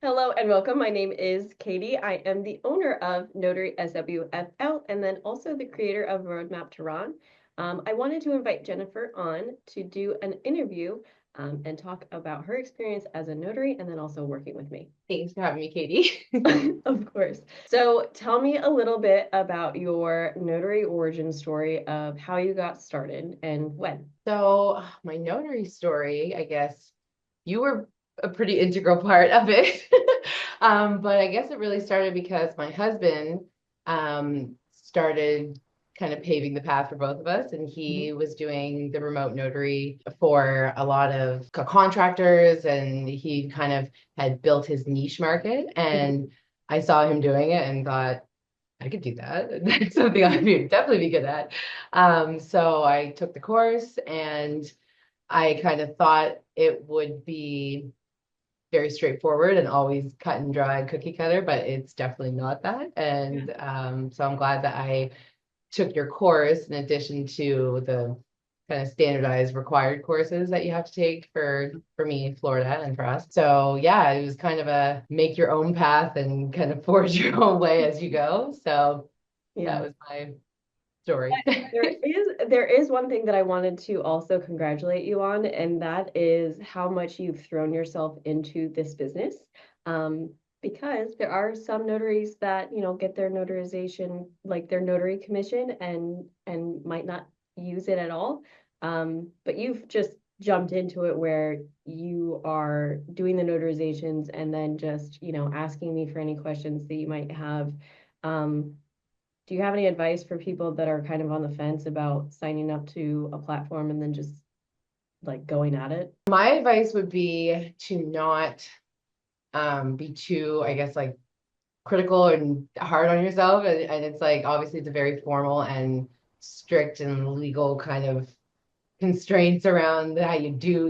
Hello and welcome. My name is Katie. I am the owner of Notary SWFL and then also the creator of Roadmap to Ron. I wanted to invite Jennifer on to do an interview and talk about her experience as a notary and then also working with me. Thanks for having me, Katie. Of course. So tell me a little bit about your notary origin story of how you got started and when. So, my notary story, I guess you were a pretty integral part of it. But I guess it really started because my husband started kind of paving the path for both of us, and Mhm. he was doing the remote notary for a lot of contractors, and he kind of had built his niche market. And I saw him doing it and thought, I could do that. That's something I'd definitely be good at. So I took the course and I kind of thought it would be very straightforward and always cut and dry cookie cutter, but it's definitely not that. Yeah. And so I'm glad that I took your course in addition to the kind of standardized required courses that you have to take for me, Florida, and for us. So yeah, it was kind of a make your own path and kind of forge your own way as you go. So that Yeah. was my story. There is one thing that I wanted to also congratulate you on, and that is how much you've thrown yourself into this business. Um, because there are some notaries that, get their notarization, like their notary commission and might not use it at all. But you've just jumped into it where you are doing the notarizations and then just, asking me for any questions that you might have. Um, do you have any advice for people that are kind of on the fence about signing up to a platform and then just like going at it? My advice would be to not be too, I guess, like critical and hard on yourself. And it's like obviously it's a very formal and strict and legal kind of constraints around how you do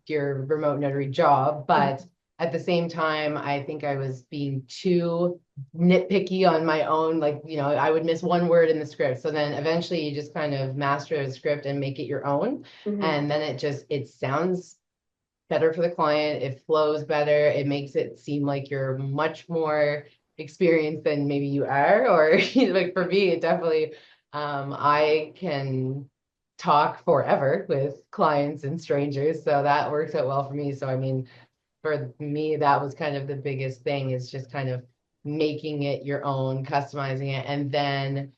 your remote notary job, but at the same time, I think I was being too nitpicky on my own. Like, I would miss one word in the script. So then eventually you just kind of master the script and make it your own. Mhm. And then it sounds better for the client. It flows better. It makes it seem like you're much more experienced than maybe you are. Or like for me, it definitely I can talk forever with clients and strangers. So that works out well for me. So I mean, for me, that was kind of the biggest thing is just kind of making it your own, customizing it, and then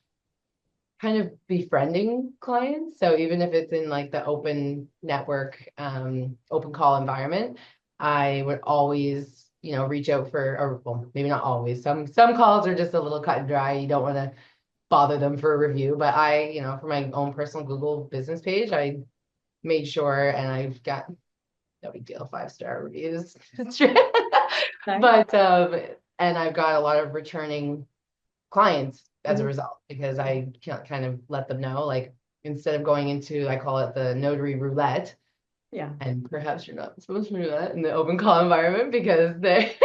kind of befriending clients. So even if it's in like the open network, open call environment, I would always, reach out for, or well, maybe not always. Some calls are just a little cut and dry. You don't want to bother them for a review. But for my own personal Google business page, I made sure and I've got no big deal, 5-star reviews. Nice. But and I've got a lot of returning clients as a Mhm. result because I can't kind of let them know, like instead of going into, I call it the notary roulette, Yeah. and perhaps you're not supposed to do that in the open call environment because they,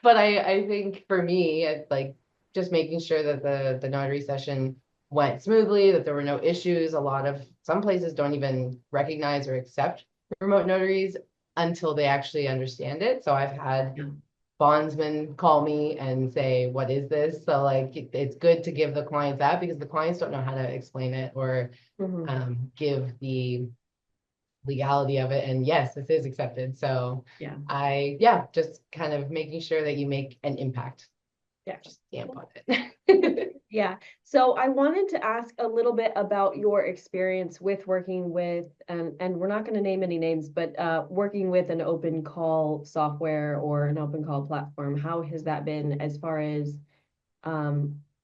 but I think for me, it's like just making sure that the notary session went smoothly, that there were no issues. Some places don't even recognize or accept remote notaries until they actually understand it. So I've had Yeah. bondsmen call me and say, what is this? So like it's good to give the clients that because the clients don't know how to explain it or Mhm. give the legality of it. And yes, this is accepted. So Yeah. yeah, just kind of making sure that you make an impact. Yeah. Just stamp Cool. on it. Yeah. So I wanted to ask a little bit about your experience with working with, and we're not going to name any names, but working with an open call software or an open call platform. How has that been as far as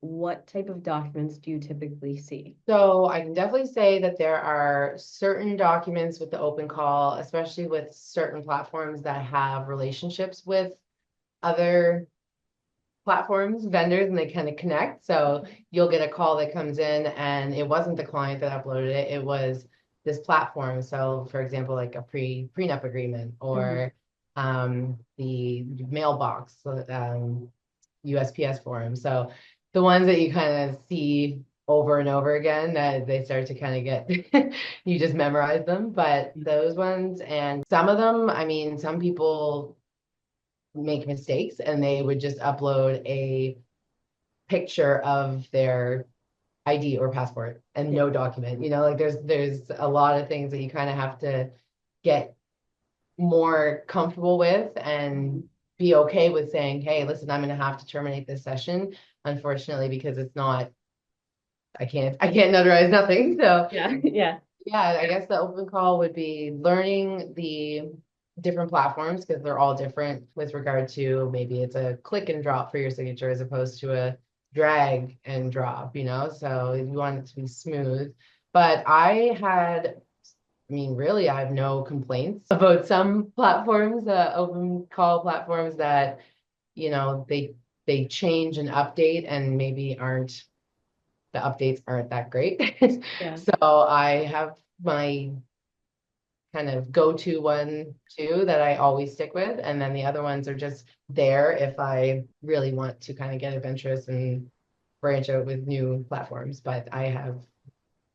what type of documents do you typically see? So I can definitely say that there are certain documents with the open call, especially with certain platforms that have relationships with other platforms, vendors, and they kind of connect. So you'll get a call that comes in and it wasn't the client that uploaded it, it was this platform. So for example, like a prenup agreement Mhm. or the mailbox, USPS form. So the ones that you kind of see over and over again that they start to kind of get you just memorize them. But those ones and some of them, I mean, some people make mistakes, and they would just upload a picture of their ID or passport and Yeah. no document. Like there's a lot of things that you kind of have to get more comfortable with and be okay with saying, hey, listen, I'm going to have to terminate this session, unfortunately, because it's not, I can't notarize nothing. So Yeah. Yeah. yeah, I guess the open call would be learning the different platforms, because they're all different with regard to, maybe it's a click and drop for your signature as opposed to a drag and drop. So you want it to be smooth. But really, I have no complaints about some platforms, open call platforms that, they change and update and maybe the updates aren't that great. Yeah. So I have my kind of go-to one too that I always stick with. And then the other ones are just there if I really want to kind of get adventurous and branch out with new platforms. But I have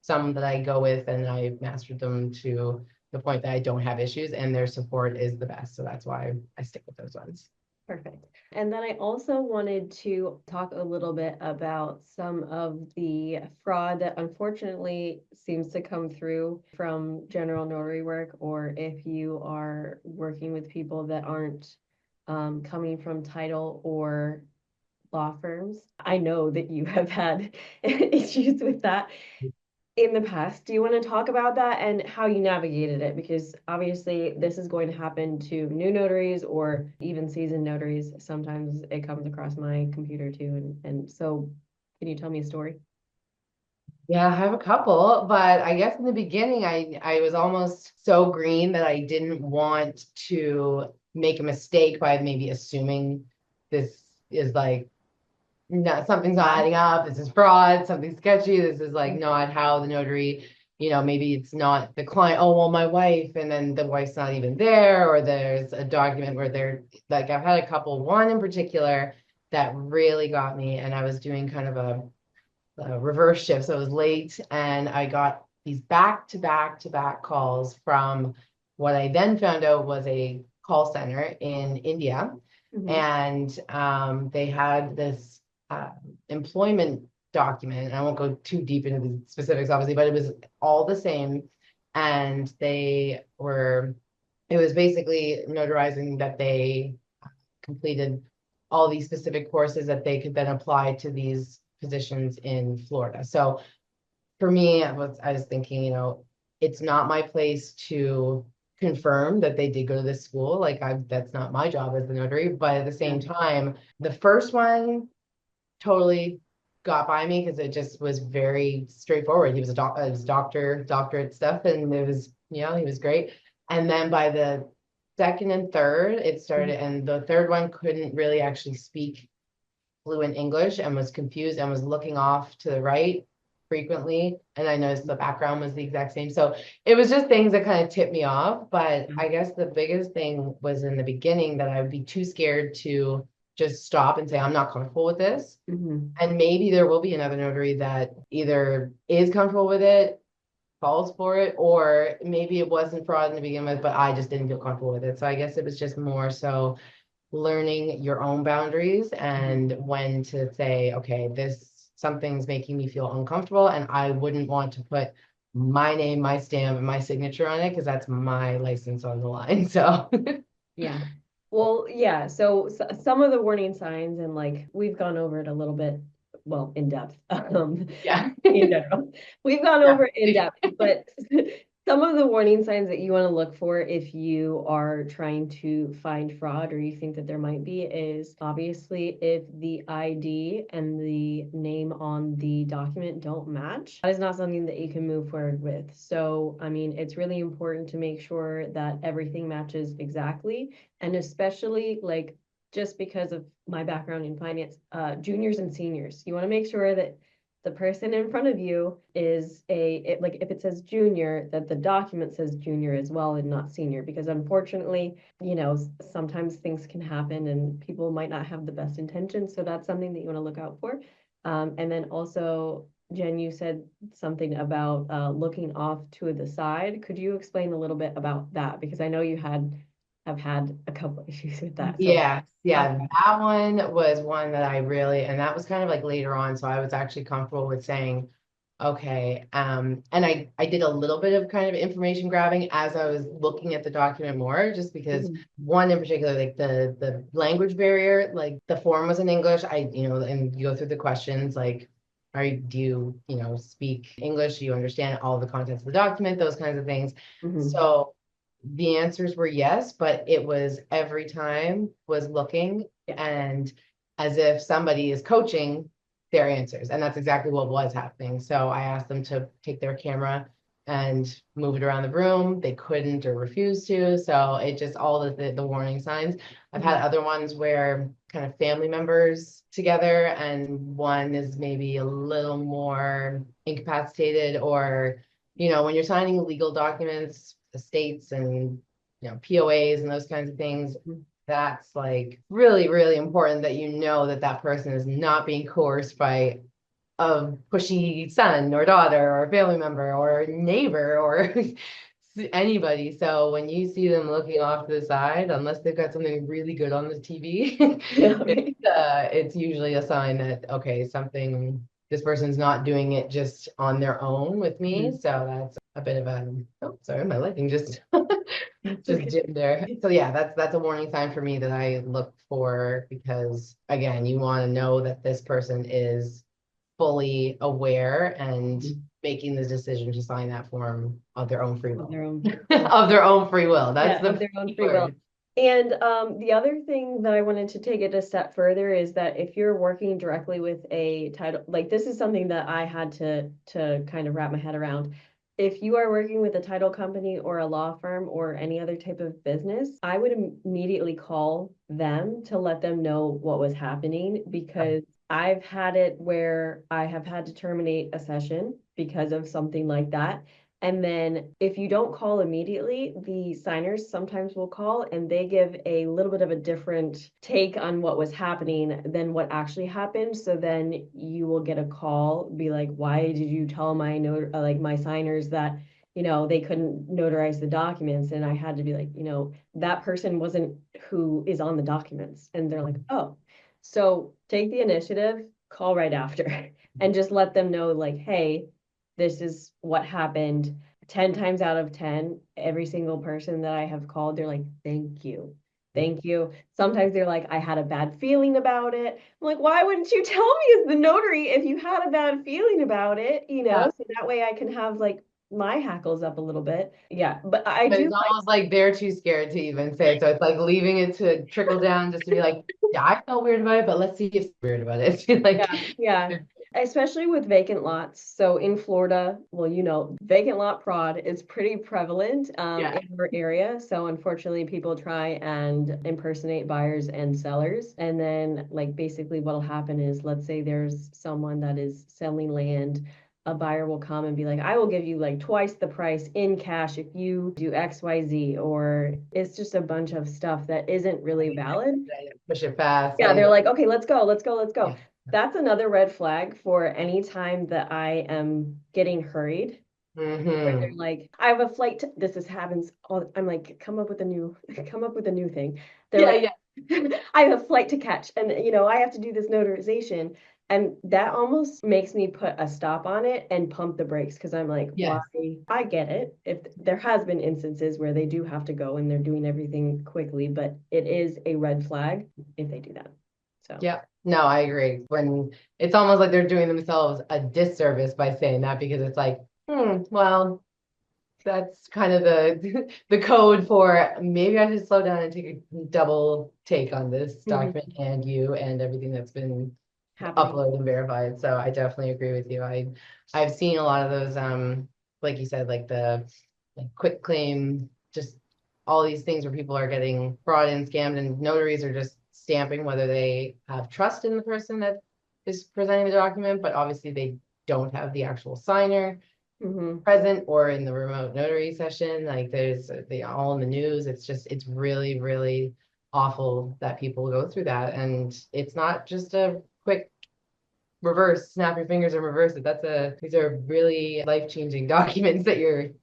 some that I go with and I've mastered them to the point that I don't have issues, and their support is the best. So that's why I stick with those ones. Perfect. And then I also wanted to talk a little bit about some of the fraud that unfortunately seems to come through from general notary work, or if you are working with people that aren't coming from title or law firms. I know that you have had issues with that in the past. Do you want to talk about that and how you navigated it? Because obviously this is going to happen to new notaries or even seasoned notaries. Sometimes it comes across my computer too. And so can you tell me a story? Yeah, I have a couple, but I guess in the beginning, I was almost so green that I didn't want to make a mistake by maybe assuming this is like, no, something's not adding up. This is fraud, something sketchy. This is like not how the notary, maybe it's not the client. Oh, well, my wife, and then the wife's not even there, or there's a document where they're like, I've had a couple, one in particular that really got me, and I was doing kind of a reverse shift. So I was late, and I got these back to back to back calls from what I then found out was a call center in India. Mhm. And they had this employment document. And I won't go too deep into the specifics, obviously, but it was all the same. And it was basically notarizing that they completed all these specific courses that they could then apply to these positions in Florida. So for me, I was thinking, it's not my place to confirm that they did go to this school. Like that's not my job as the notary. But at the Yeah. same time, the first one totally got by me because it just was very straightforward. He was it was doctorate stuff, and it was, he was great. And then by the second and third, it started, and the third one couldn't really actually speak fluent English and was confused and was looking off to the right frequently. And I noticed the background was the exact same. So it was just things that kind of tipped me off. But I guess the biggest thing was in the beginning that I would be too scared to just stop and say, I'm not comfortable with this. Mm-hmm. And maybe there will be another notary that either is comfortable with it, falls for it, or maybe it wasn't fraud to begin with, but I just didn't feel comfortable with it. So I guess it was just more so learning your own boundaries and when to say, okay, something's making me feel uncomfortable, and I wouldn't want to put my name, my stamp, and my signature on it because that's my license on the line. So Yeah. Well, yeah. So, some of the warning signs, and like we've gone over it a little bit, well, in depth, yeah. in general, we've gone over it in Yeah. depth, but some of the warning signs that you want to look for if you are trying to find fraud or you think that there might be is obviously if the ID and the name on the document don't match, that is not something that you can move forward with. So, I mean, it's really important to make sure that everything matches exactly. And especially like just because of my background in finance, juniors and seniors, you want to make sure that the person in front of you is like if it says junior, that the document says junior as well and not senior, because unfortunately, sometimes things can happen and people might not have the best intentions. So that's something that you want to look out for. And then also, Jen, you said something about looking off to the side. Could you explain a little bit about that? Because I know you had have had a couple issues with that. So, Yes, yeah, okay. that one was one that I really, and that was kind of like later on, so I was actually comfortable with saying, okay, and I did a little bit of kind of information grabbing as I was looking at the document more, just because Mhm. one in particular, like the language barrier, like the form was in English, and you go through the questions like, do you speak English? Do you understand all the contents of the document? Those kinds of things. Mhm. So the answers were yes, but it was every time was looking Yeah. and as if somebody is coaching their answers. And that's exactly what was happening. So I asked them to take their camera and move it around the room. They couldn't or refused to. So it just all the warning signs. I've had Mhm. other ones where kind of family members together and one is maybe a little more incapacitated or when you're signing legal documents, estates and POAs and those kinds of things, Mhm. that's like really, really important that that that person is not being coerced by a pushy son or daughter or family member or neighbor or anybody. So when you see them looking off to the side, unless they've got something really good on the TV, Yeah. Right. it's usually a sign that, okay, this person's not doing it just on their own with me. Mhm. So that's a bit of a, oh, sorry, my lighting just That's just okay. dimmed there. So yeah, that's a warning sign for me that I look for because again, you want to know that this person is fully aware and Mhm. making the decision to sign that form of their own free Of will. their own. Of their own free will. That's Yeah, the of their own key free will. word. And the other thing that I wanted to take it a step further is that if you're working directly with a title, like this is something that I had to kind of wrap my head around. If you are working with a title company or a law firm or any other type of business, I would immediately call them to let them know what was happening because I've had it where I have had to terminate a session because of something like that. And then if you don't call immediately, the signers sometimes will call and they give a little bit of a different take on what was happening than what actually happened. So then you will get a call, be like, why did you tell my like my signers that, they couldn't notarize the documents? And I had to be like, that person wasn't who is on the documents. And they're like, oh, so take the initiative, call right after and just let them know like, hey, this is what happened. 10 times out of 10, every single person that I have called, they're like, thank you. Thank you. Sometimes they're like, I had a bad feeling about it. I'm like, why wouldn't you tell me as the notary if you had a bad feeling about it? Yeah. So that way I can have like my hackles up a little bit. Yeah, but I But do it's almost like they're too scared to even say it. So it's like leaving it to trickle down just to be like, yeah, I felt weird about it, but let's see if it's weird about it. Like, Yeah, yeah. Especially with vacant lots. So in Florida, well, vacant lot fraud is pretty prevalent yeah. in our area. So unfortunately, people try and impersonate buyers and sellers. And then, like, basically, what'll happen is, let's say there's someone that is selling land. A buyer will come and be like, I will give you like twice the price in cash if you do XYZ, or it's just a bunch of stuff that isn't really valid. Push it fast. Yeah, they're And like, okay, let's go, let's go, let's go. yeah. That's another red flag for any time that I am getting hurried, where they're Hmm. like, I have a flight to, this is happens all, I'm like, come up with a new, come up with a new thing. They're Yeah, like, yeah. I have a flight to catch, and I have to do this notarization. And that almost makes me put a stop on it and pump the brakes because I'm like, why? Yes. I get it. If there has been instances where they do have to go and they're doing everything quickly, but it is a red flag if they do that. So, Yeah. No, I agree. When it's almost like they're doing themselves a disservice by saying that because it's like, well, that's kind of the the code for maybe I should slow down and take a double take on this document mhm, and you and everything that's been happening. uploaded and verified. So I definitely agree with you. I've seen a lot of those like you said, like the like quick claim, just all these things where people are getting fraud and scammed and notaries are just stamping whether they have trust in the person that is presenting the document, but obviously they don't have the actual signer Hmm. present or in the remote notary session. Like there's they all in the news. It's really, really awful that people go through that. And it's not just a quick reverse, snap your fingers and reverse it. These are really life-changing documents that you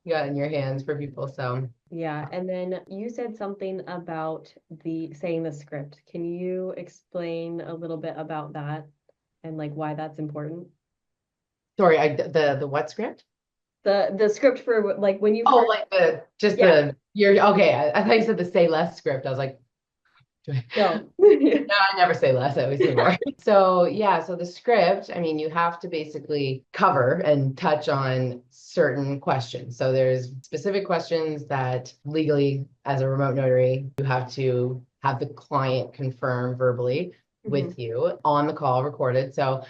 got in your hands for people. So Yeah, and then you said something about the saying the script. Can you explain a little bit about that and like why that's important? Sorry, the what script? The script for like when you Oh, first, like the just yeah, the you're okay. I thought you said the say less script. I was like, no. no, I never say less, I always say more. So yeah, so the script, I mean, you have to basically cover and touch on certain questions. So there's specific questions that legally, as a remote notary, you have to have the client confirm verbally Mhm. with you on the call recorded. So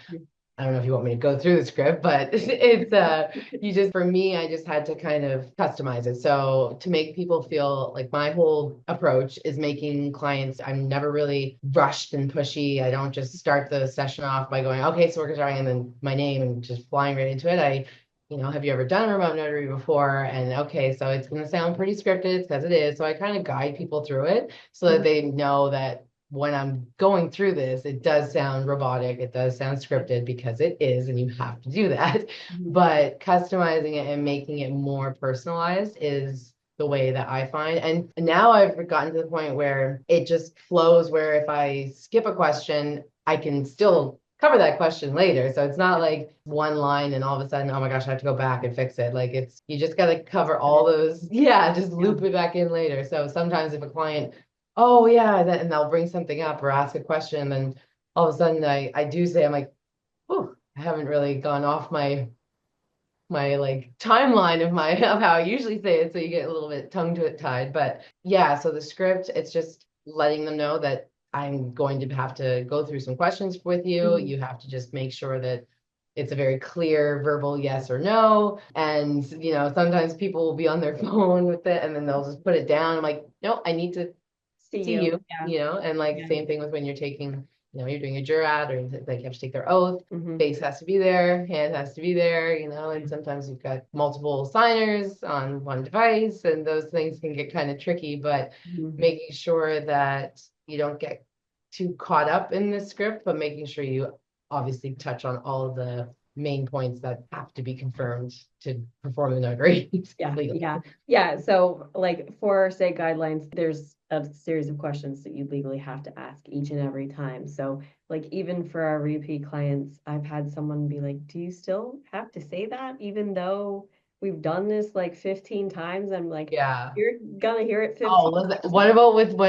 I don't know if you want me to go through the script, but it's you just for me, I just had to kind of customize it. So to make people feel like my whole approach is making clients, I'm never really rushed and pushy. I don't just start the session off by going, okay, so we're starting and then my name and just flying right into it. Have you ever done a remote notary before? And okay, so it's going to sound pretty scripted because it is. So I kind of guide people through it so that Mhm. they know that when I'm going through this, it does sound robotic, it does sound scripted because it is, and you have to do that. Mhm. But customizing it and making it more personalized is the way that I find. And now I've gotten to the point where it just flows, where if I skip a question, I can still cover that question later. So it's not like one line and all of a sudden, oh my gosh, I have to go back and fix it. Like it's, you just got to cover all those. Yeah, just Yeah. loop it back in later. So sometimes if a client, oh yeah, and they'll bring something up or ask a question, and all of a sudden I do say, I'm like, oh, I haven't really gone off my like timeline of my of how I usually say it, so you get a little bit tongue to it tied. But yeah, so the script, it's just letting them know that I'm going to have to go through some questions with you. Mhm. You have to just make sure that it's a very clear verbal yes or no. And sometimes people will be on their phone with it and then they'll just put it down. I'm like, no, I need to See see you. you, Yeah. and like Yeah. same thing with when you're taking, you're doing a jurat or like you have to take their oath, Hmm. face has to be there, hand has to be there, and sometimes you've got multiple signers on one device and those things can get kind of tricky, but Mhm. making sure that you don't get too caught up in the script, but making sure you obviously touch on all of the main points that have to be confirmed to perform the notary Yeah, legally. yeah, yeah. So, like, for say guidelines, there's a series of questions that you legally have to ask each and every time. So, like, even for our repeat clients, I've had someone be like, "Do you still have to say that, even though we've done this like 15 times?" I'm like, Yeah. "You're gonna hear it Oh, 15 listen, times." what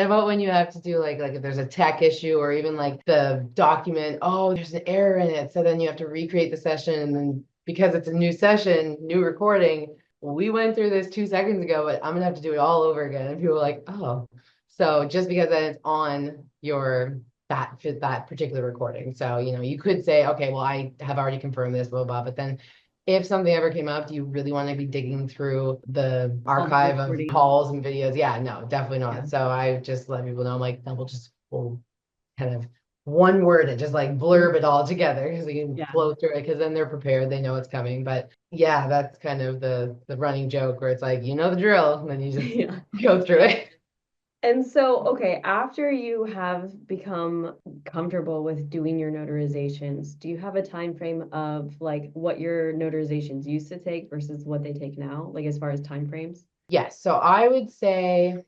about when you have to do like if there's a tech issue or even like the document, oh, there's an error in it. So then you have to recreate the session and then because it's a new session, new recording, we went through this 2 seconds ago, but I'm gonna have to do it all over again. And people are like, oh. So just because then it's on your that particular recording. So, you could say, okay, well, I have already confirmed this, blah, blah, but then if something ever came up, do you really want to be digging through the All the archive of recording. calls and videos? Yeah, no, definitely Yeah, not. So I just let people know, I'm like, no, we'll kind of one word and just like blurb it all together because we can yeah, flow through it because then they're prepared, they know it's coming. But yeah, that's kind of the running joke where it's like, the drill, and then you just yeah, go through yeah. it. And so, okay, after you have become comfortable with doing your notarizations, do you have a time frame of like what your notarizations used to take versus what they take now, like as far as time frames? Yes, so I would say,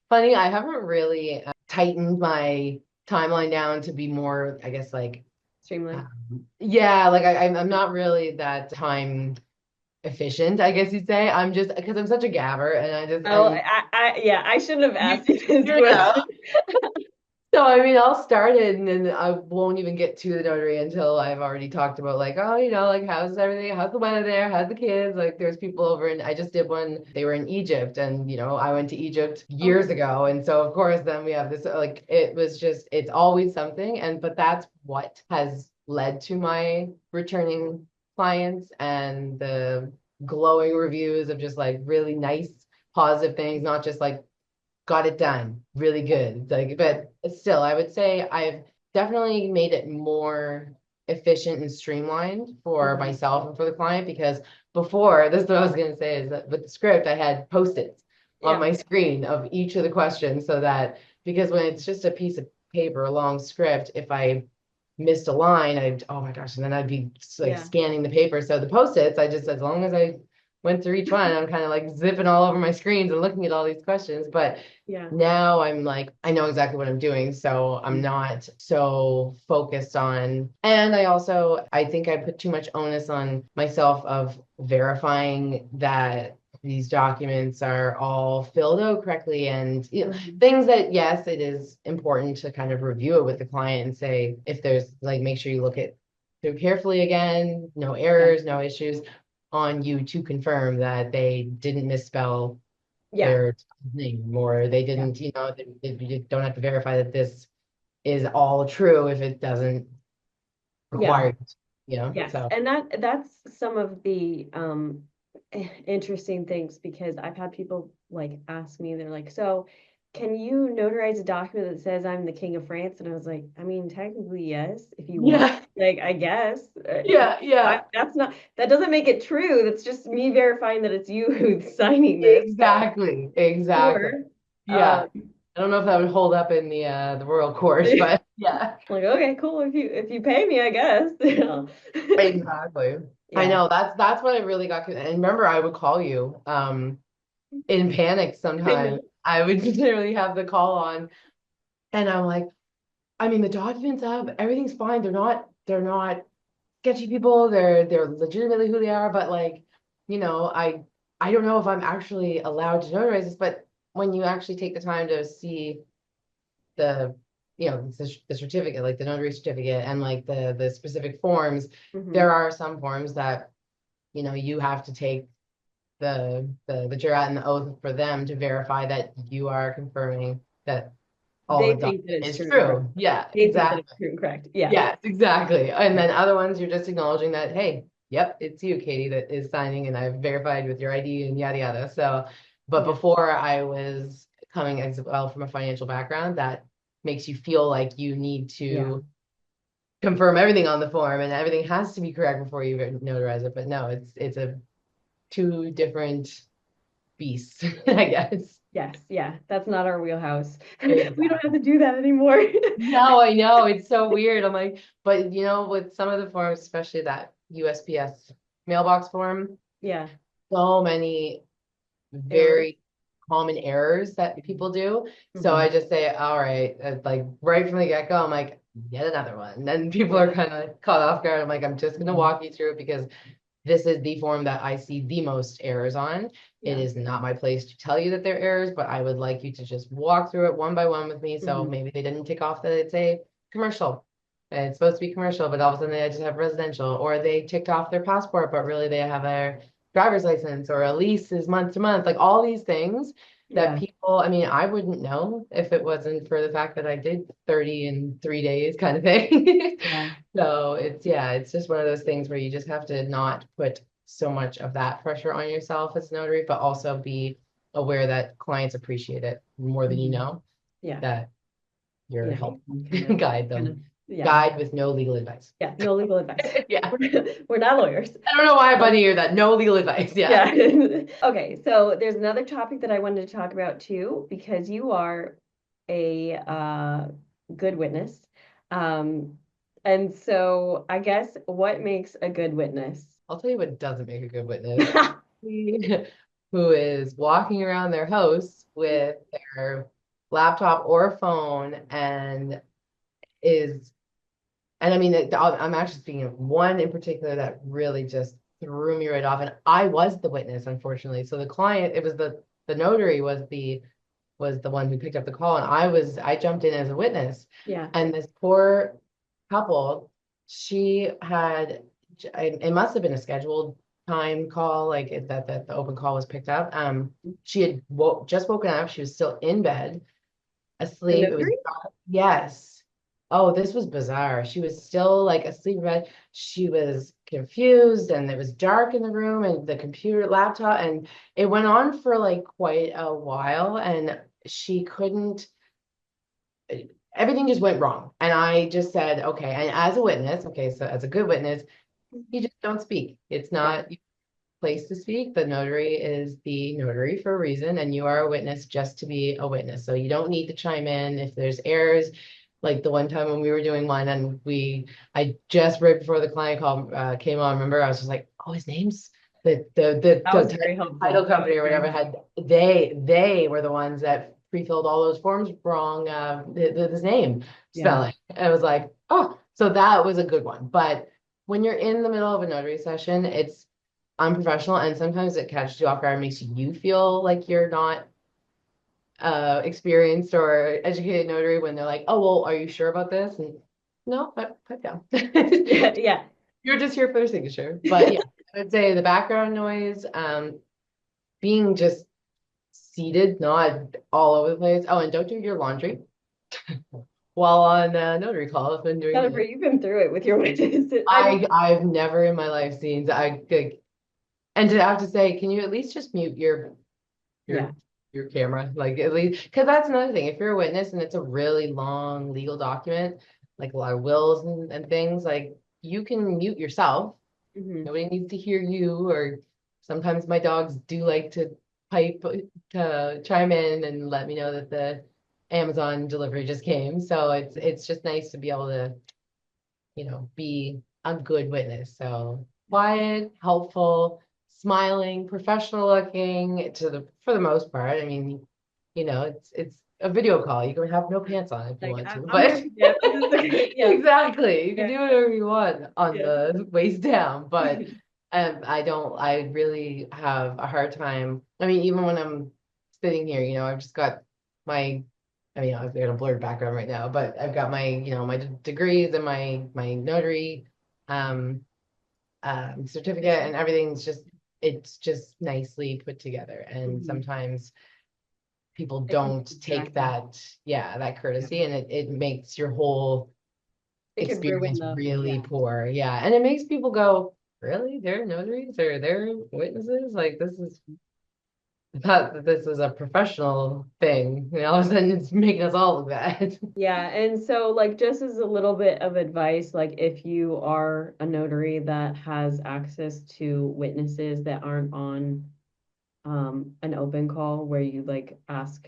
funny, I haven't really tightened my timeline down to be more, I guess, like Streamline? yeah, like I'm not really that time efficient, I guess you'd say. I'm just because I'm such a gabber and Oh, and yeah, I shouldn't have you asked you this you know. question. So I mean I'll start it and then I won't even get to the notary until I've already talked about like, oh, like how's everything? How's the weather there? How's the kids? Like there's people over and I just did one, they were in Egypt and I went to Egypt years Oh, ago. And so of course then we have this like it was just it's always something. But that's what has led to my returning clients and the glowing reviews of just like really nice positive things, not just like got it done really good. Like, but still, I would say I've definitely made it more efficient and streamlined for mhm. myself and for the client because before, this is what I was going to say is that with the script, I had post-its on Yeah, my screen of each of the questions so that because when it's just a piece of paper, a long script, if I missed a line, I'd oh my gosh, and then I'd be like yeah, scanning the paper. So the post-its, I just as long as I went through each one. I'm kind of like zipping all over my screens and looking at all these questions. But Yeah. now I'm like, I know exactly what I'm doing. So I'm not so focused on, and I think I put too much onus on myself of verifying that these documents are all filled out correctly and Mhm. things that, yes, it is important to kind of review it with the client and say, if there's like, make sure you look at through carefully again, no Yeah. errors, no issues on you to confirm that they didn't misspell Yeah. their name or they Yeah. didn't, you don't have to verify that this is all true if it doesn't Yeah. require, Yes. so. And that's some of the interesting things because I've had people like ask me, they're like, so can you notarize a document that says I'm the king of France? And I was like, I mean, technically, yes, if you want. Yeah, Like, I guess. yeah, yeah, That doesn't make it true. That's just me verifying that it's you who's signing this. So exactly, exactly. sure. Yeah. I don't know if that would hold up in the royal court, but yeah. Like, okay, cool. If you pay me, I guess. You know. Exactly. I Yeah. know that's what I really got. And remember, I would call you in panic I sometimes. know. I would literally have the call on, and I'm like, I mean, the documents up, everything's fine. They're not sketchy people. They're legitimately who they are. But like, I don't know if I'm actually allowed to notarize this. But when you actually take the time to see the the certificate, like the notary certificate and like the specific forms, Hmm. there are some forms that you have to take the jurat and the oath for them to verify that you are confirming that all They the think that document it's is true and correct. true. Yeah, They think that exactly. it's true and correct. Yeah. Yes, exactly. And Yeah. then other ones, you're just acknowledging that, hey, yep, it's you, Katie, that is signing, and I've verified with your ID and yada yada. So, but Yeah. before I was coming as well from a financial background, that makes you feel like you need Yeah. to confirm everything on the form and everything has to be correct before you notarize it. But no, it's a two different beasts, I guess. Yes. Yeah. That's not our wheelhouse. We don't have Exactly. to do that anymore. No, I know. It's so weird. I'm like, but with some of the forms, especially that USPS mailbox form, Yeah. so many Errors. very common errors that people do. So Hmm. I just say, all right, like right from the get-go, I'm like, yet another one. And then people Yeah. are kind of caught off guard. I'm like, I'm just gonna walk you through it because this is the form that I see the most errors on. It Yeah. is not my place to tell you that they're errors, but I would like you to just walk through it one by one with me. So Hmm. maybe they didn't tick off that it's a commercial. And it's supposed to be commercial, but all of a sudden they just have residential, or they ticked off their passport, but really they have a driver's license, or a lease is month to month, like all these things that Yeah. people, I mean, I wouldn't know if it wasn't for the fact that I did 30 in 3 days kind of thing. Yeah. So it's just one of those things where you just have to not put so much of that pressure on yourself as a notary, but also be aware that clients appreciate it more than you Hmm. know, Yeah. that you're You helping can kind of, guide kind of, them. yeah. Guide with no legal advice. Yeah. No legal advice. Yeah. We're not lawyers. I don't know why I bunny hear that. No legal advice. Yeah. Yeah. Okay, so there's another topic that I wanted to talk about too, because you are a good witness. Um, and so I guess what makes a good witness? I'll tell you what doesn't make a good witness. Who is walking around their house with their laptop or phone and is, and I mean, I'm actually speaking of one in particular that really just threw me right off. And I was the witness, unfortunately. So the client, it was the notary was the one who picked up the call, and I jumped in as a witness. Yeah. And this poor couple, she had, it must have been a scheduled time call, like that the open call was picked up. She had just woken up. She was still in bed, The asleep. It was notary? yes. Oh, this was bizarre. She was still like asleep in bed. She was confused, and it was dark in the room, and the computer laptop, and it went on for like quite a while, and she couldn't, everything just went wrong. And I just said, okay, and as a witness, okay, so as a good witness, you just don't speak. It's Yeah. not your place to speak. The notary is the notary for a reason, and you are a witness just to be a witness. So you don't need to chime in if there's errors. Like the one time when we were doing one, and I just right before the client call came on, remember, I was just like, oh, his name's That was very title helpful. That was company or very whatever helpful. had they were the ones that pre-filled all those forms wrong, his name Yeah. spelling. And it was like, oh, so that was a good one. But when you're in the middle of a notary session, it's unprofessional, and sometimes it catches you off guard and makes you feel like you're not experienced or educated notary when they're like, oh, well, are you sure about this? And no, pipe down. Yeah, yeah. You're just here for their signature. But yeah, I would say the background noise, being just seated, not all over the place. Oh, and don't do your laundry while on notary call. I've been doing Jennifer, it. you've been through it with your witnesses. I mean, I've never in my life seen I like, and to have to say, can you at least just mute yeah. your your camera, like at least, because that's another thing. If you're a witness and it's a really long legal document, like a lot of wills and things, like you can mute yourself. Hmm. Nobody needs to hear you. Or sometimes my dogs do like to pipe to chime in and let me know that the Amazon delivery just came. So it's just nice to be able to, be a good witness. So quiet, helpful, smiling, professional looking for the most part. I mean, it's a video call. You can have no pants on if you Like want to, I'm in but pajamas. It's okay. Yeah. exactly. You can Yeah. do whatever you want on Yeah. the waist down, but I really have a hard time. I mean, even when I'm sitting here, I've just got my, I've got a blurred background right now, but I've got my, my degrees and my notary um certificate, and it's just nicely put together. And Mhm. sometimes people It can be don't take distracting. that Yeah. courtesy, and it makes your whole It can ruin experience the, really yeah. poor. Yeah. And it makes people go, really? They're notaries or they're witnesses? Like I thought that this was a professional thing. And all of a sudden it's making us all look bad. Yeah, and so like just as a little bit of advice, like if you are a notary that has access to witnesses that aren't on an open call where you like ask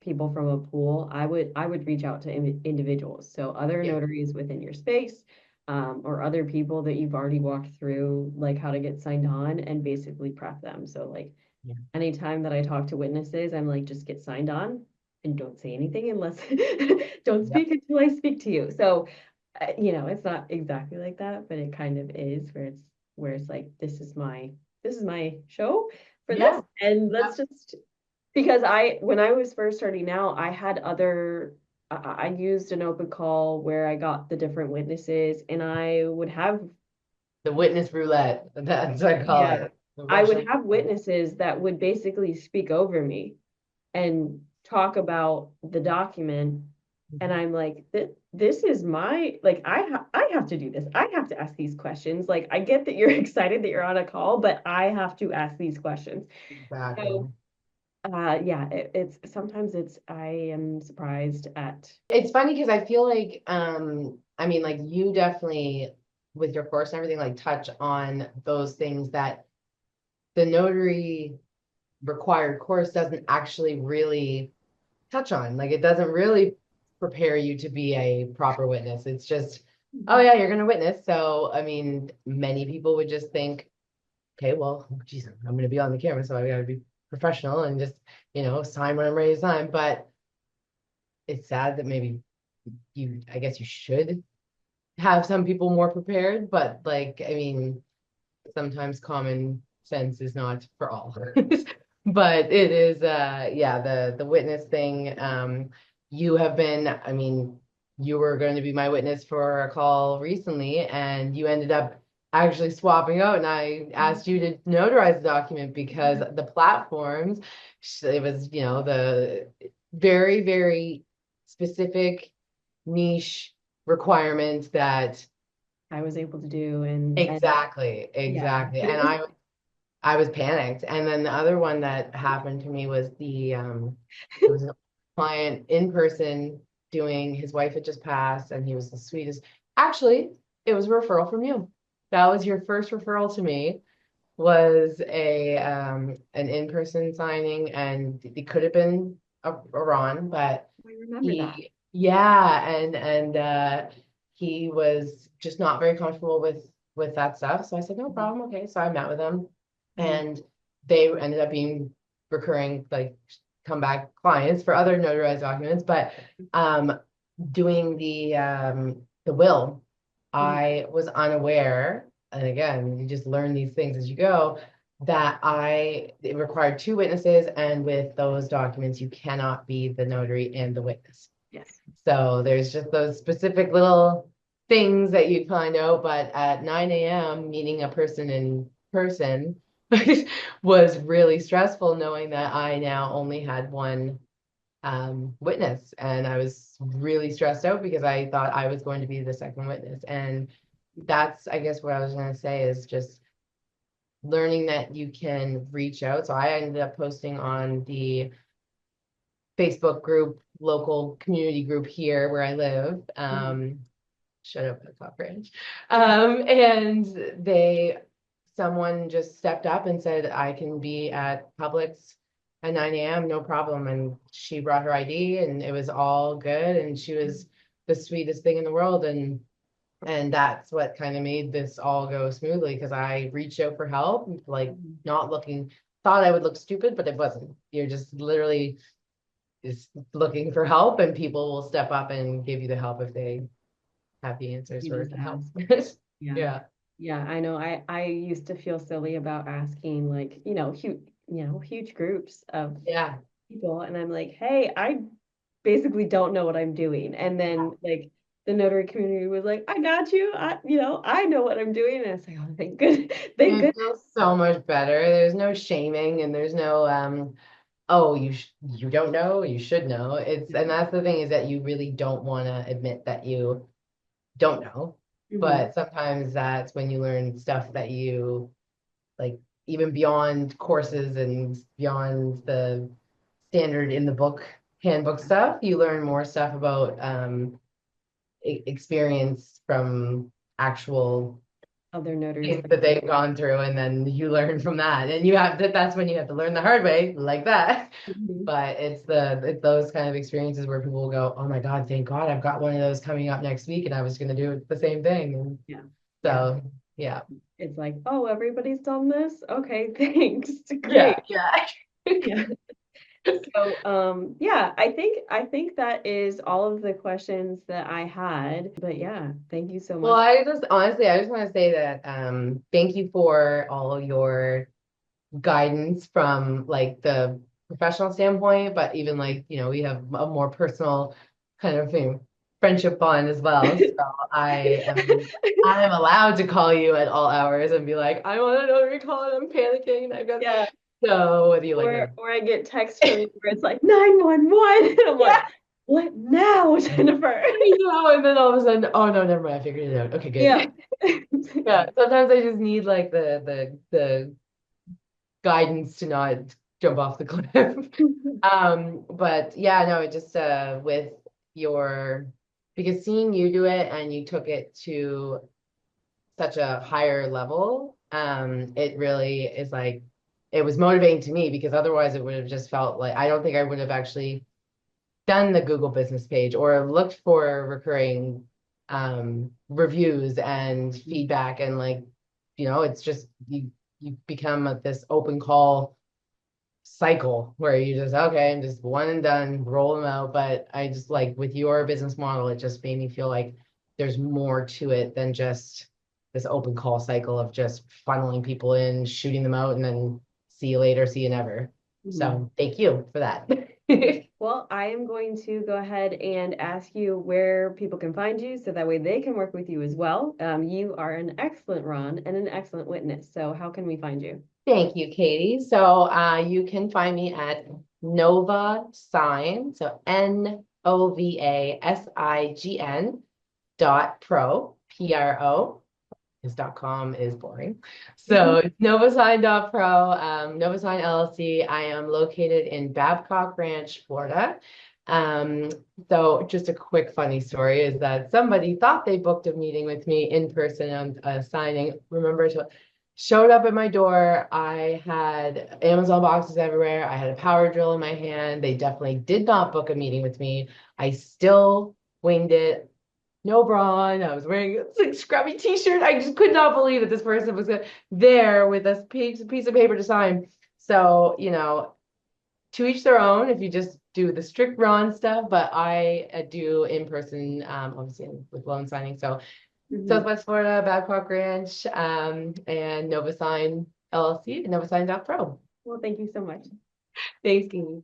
people from a pool, I would reach out to individuals. So other Yeah. notaries within your space, or other people that you've already walked through like how to get signed on and basically prep them. So like Yeah. anytime that I talk to witnesses, I'm like, just get signed on and don't say anything unless don't Yep. speak until I speak to you. So, it's not exactly like that, but it kind of is where it's like, this is my show for this. Yeah. And let's just, because when I was first starting out, I had I used an open call where I got the different witnesses and I would have, The witness roulette. That's what I call yeah, it. The I would Russian have roulette. witnesses that would basically speak over me and talk about the document. And Mhm. I'm like, this is my, like, I have to do this. I have to ask these questions. Like, I get that you're excited that you're on a call, but I have to ask these questions. Exactly. So, yeah, it's sometimes I am surprised at, It's funny because I feel like, like you definitely with your course and everything, like touch on those things that the notary required course doesn't actually really touch on. Like it doesn't really prepare you to be a proper witness. It's just, oh yeah, you're gonna witness. So many people would just think, okay, well, geez, I'm gonna be on the camera, so I gotta be professional and just, sign when I'm ready to sign. But it's sad that maybe I guess you should have some people more prepared, but like, sometimes common sense is not for all. But it is yeah, the witness thing. You have been, you were going to be my witness for a call recently, and you ended up actually swapping out, and I asked you to notarize the document because the platforms, it was, the very, very specific niche requirements that I was able to do. And exactly, yeah, exactly. and it And was, I was panicked. And then the other one that happened to me was it was a client in person doing, his wife had just passed and he was the sweetest. Actually, it was a referral from you. That was your first referral to me, was an in-person signing, and it could have been a Ron, but I remember that. yeah, and he was just not very comfortable with with that stuff. So I said, no Mhm. problem. Okay. So I met with them Mhm. and they ended up being recurring, like comeback clients for other notarized documents. But doing the will, Mhm. I was unaware, and again, you just learn these things as you go, that it required two witnesses, and with those documents, you cannot be the notary and the witness. Yes. So there's just those specific little things that you kind of know, but at 9 a.m., meeting a person in person was really stressful, knowing that I now only had one witness, and I was really stressed out because I thought I was going to be the second witness. And that's, I guess, what I was going to say is just learning that you can reach out. So I ended up posting on the Facebook group, local community group here where I live. Mhm. Shut up, cockroach. And someone just stepped up and said, I can be at Publix at 9 a.m., no problem. And she brought her ID and it was all good. And she was the sweetest thing in the world. And that's what kind of made this all go smoothly because I reached out for help, like Mhm. not looking, thought I would look stupid, but it wasn't. You're just literally is looking for help and people will step up and give you the help if they have the answers You or just can help. ask. Yeah. Yeah. Yeah, I know. I used to feel silly about asking like, huge groups of Yeah. people and I'm like, "Hey, I basically don't know what I'm doing." And then like the notary community was like, "I got you. I know what I'm doing." And it's like, "Oh, thank good. Thank It good." feels so much better. There's no shaming and there's no oh you don't know, you should know. And that's the thing is that you really don't want to admit that you don't know. Mhm. But sometimes that's when you learn stuff that you like even beyond courses and beyond the standard in the book handbook stuff, you learn more stuff about experience from actual Other notaries things that that they've gone through, and then you learn from that. And that's when you have to learn the hard way, like that. Mhm. But it's those kind of experiences where people will go, oh my God, thank God I've got one of those coming up next week, and I was gonna do the same thing. And Yeah. Yeah. so yeah. It's like, "Oh, everybody's done this? Okay, thanks. Great." Yeah, yeah. Yeah. So, yeah, I think that is all of the questions that I had. But yeah, thank you so Well, much. I just want to say that thank you for all of your guidance from like the professional standpoint, but even like, we have a more personal kind of friendship bond as well. So I am allowed to call you at all hours and be like, I'm on a notary call and I'm panicking and I've got Yeah. so whether you like it. Or I get text from you where it's like 911 and I'm Yeah, like, "What now, Jennifer?" I know. And then all of a sudden, oh no, never mind, I figured it out. Okay, Yeah. good. Yeah, sometimes I just need like the guidance to not jump off the cliff. But yeah, no, it just with your because seeing you do it and you took it to such a higher level, it really is like it was motivating to me because otherwise it would have just felt like I don't think I would have actually done the Google business page or looked for recurring reviews and feedback and like, it's just you become this open call cycle where you just okay, I'm just one and done, roll them out. But I just like with your business model, it just made me feel like there's more to it than just this open call cycle of just funneling people in, shooting them out, and then see you later, see you never. Mhm. So thank you for that. Well, I am going to go ahead and ask you where people can find you so that way they can work with you as well. You are an excellent Ron and an excellent witness. So how can we find you? Thank you, Katie. So you can find me at Nova Sign, so NovaSign .pro, his .com is boring. So it's novasign.pro, Novasign LLC. I am located in Babcock Ranch, Florida. Um, so just a quick funny story is that somebody thought they booked a meeting with me in person on signing. Remember to showed up at my door. I had Amazon boxes everywhere. I had a power drill in my hand. They definitely did not book a meeting with me. I still winged it, no bra on. I was wearing a like scrubby t-shirt. I just could not believe that this person was there with this piece of paper to sign. So, to each their own if you just do the strict Ron stuff, but I do in person, obviously with loan signing. So Mhm. Southwest Florida, Babcock Ranch, and Novasign LLC, Novasign.pro. Well, thank you so much. Thanks, Kiki.